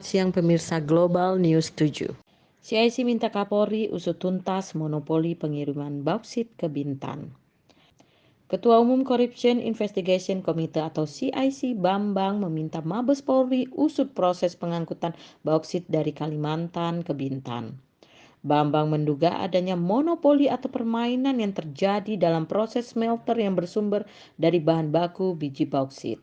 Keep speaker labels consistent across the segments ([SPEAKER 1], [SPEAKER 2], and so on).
[SPEAKER 1] siang pemirsa Global News 7. CIC minta Kapolri usut tuntas monopoli pengiriman bauksit ke Bintan. Ketua Umum Corruption Investigation Committee atau CIC Bambang meminta Mabes Polri usut proses pengangkutan bauksit dari Kalimantan ke Bintan. Bambang menduga adanya monopoli atau permainan yang terjadi dalam proses smelter yang bersumber dari bahan baku biji bauksit.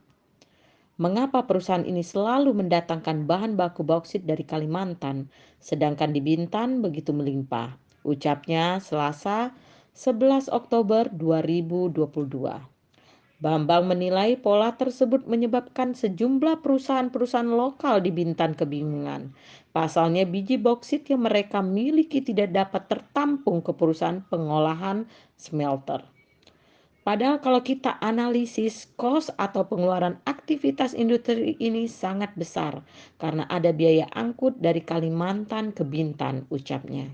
[SPEAKER 1] Mengapa perusahaan ini selalu mendatangkan bahan baku bauksit dari Kalimantan, sedangkan di Bintan begitu melimpah? Ucapnya Selasa 11 Oktober 2022. Bambang menilai pola tersebut menyebabkan sejumlah perusahaan-perusahaan lokal di Bintan kebingungan. Pasalnya biji bauksit yang mereka miliki tidak dapat tertampung ke perusahaan pengolahan smelter. Padahal kalau kita analisis cost atau pengeluaran aktivitas industri ini sangat besar karena ada biaya angkut dari Kalimantan ke Bintan, ucapnya.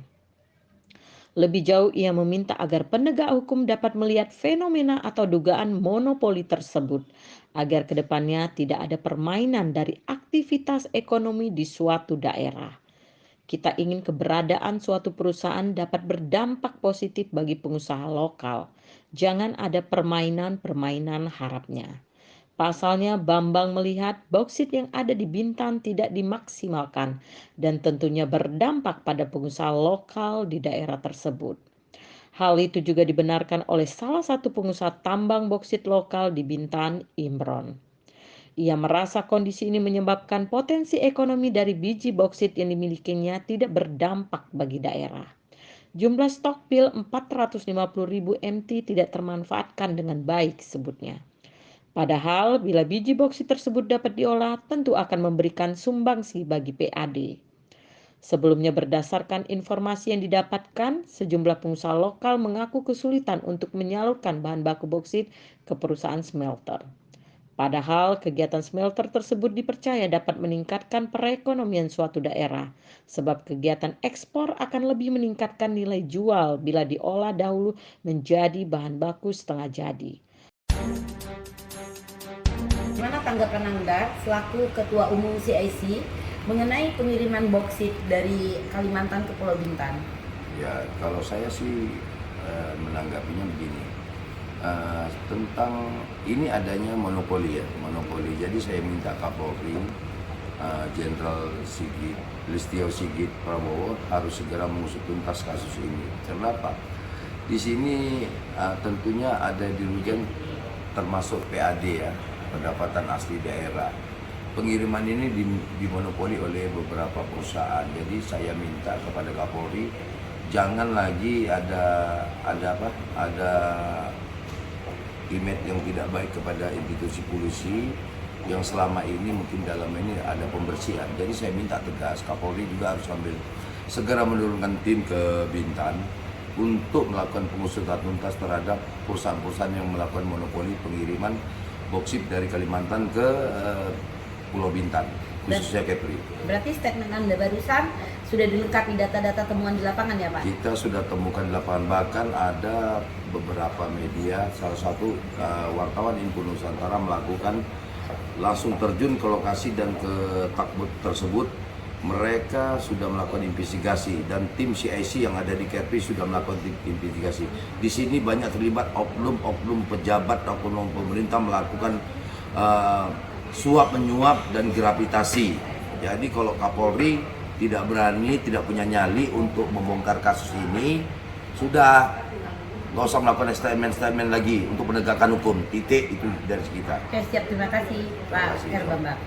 [SPEAKER 1] Lebih jauh ia meminta agar penegak hukum dapat melihat fenomena atau dugaan monopoli tersebut agar kedepannya tidak ada permainan dari aktivitas ekonomi di suatu daerah. Kita ingin keberadaan suatu perusahaan dapat berdampak positif bagi pengusaha lokal. Jangan ada permainan-permainan harapnya. Pasalnya Bambang melihat bauksit yang ada di Bintan tidak dimaksimalkan dan tentunya berdampak pada pengusaha lokal di daerah tersebut. Hal itu juga dibenarkan oleh salah satu pengusaha tambang bauksit lokal di Bintan, Imron. Ia merasa kondisi ini menyebabkan potensi ekonomi dari biji bauksit yang dimilikinya tidak berdampak bagi daerah. Jumlah stok pil 450.000 MT tidak termanfaatkan dengan baik, sebutnya. Padahal bila biji bauksit tersebut dapat diolah tentu akan memberikan sumbangsi bagi PAD. Sebelumnya berdasarkan informasi yang didapatkan, sejumlah pengusaha lokal mengaku kesulitan untuk menyalurkan bahan baku bauksit ke perusahaan smelter. Padahal kegiatan smelter tersebut dipercaya dapat meningkatkan perekonomian suatu daerah, sebab kegiatan ekspor akan lebih meningkatkan nilai jual bila diolah dahulu menjadi bahan baku setengah jadi.
[SPEAKER 2] Gimana tanggapan Anda selaku Ketua Umum CIC mengenai pengiriman bauksit dari Kalimantan ke Pulau Bintan?
[SPEAKER 3] Ya, kalau saya sih menanggapinya begini. Tentang ini adanya monopoli ya, monopoli. Jadi saya minta Kapolri Jenderal Sigit, Listio Sigit Prabowo harus segera mengusut tuntas kasus ini. Kenapa? Di sini tentunya ada dirugikan termasuk PAD ya, pendapatan asli daerah. Pengiriman ini dimonopoli oleh beberapa perusahaan. Jadi saya minta kepada Kapolri jangan lagi ada image yang tidak baik kepada institusi polisi yang selama ini mungkin dalam ini ada pembersihan. Jadi saya minta tegas Kapolri juga harus segera menurunkan tim ke Bintan untuk melakukan pengusutan tuntas terhadap perusahaan-perusahaan yang melakukan monopoli pengiriman bauksit dari Kalimantan ke Pulau Bintan, khususnya Kepri.
[SPEAKER 2] Berarti statement Anda barusan sudah dilengkapi data-data temuan di lapangan ya Pak?
[SPEAKER 3] Kita sudah temukan di lapangan, bahkan ada beberapa media, salah satu wartawan Info Nusantara melakukan langsung terjun ke lokasi dan ke takbut tersebut. Mereka sudah melakukan investigasi dan tim CIC yang ada di Kepri sudah melakukan investigasi. Di sini banyak terlibat oknum-oknum pejabat, oknum pemerintah melakukan suap menyuap dan gravitasi. Jadi kalau Kapolri tidak berani, tidak punya nyali untuk membongkar kasus ini, sudah nggak usah melakukan statement lagi untuk penegakan hukum. Titik itu dari kita.
[SPEAKER 2] Oke, siap. Terima kasih Pak Bambang.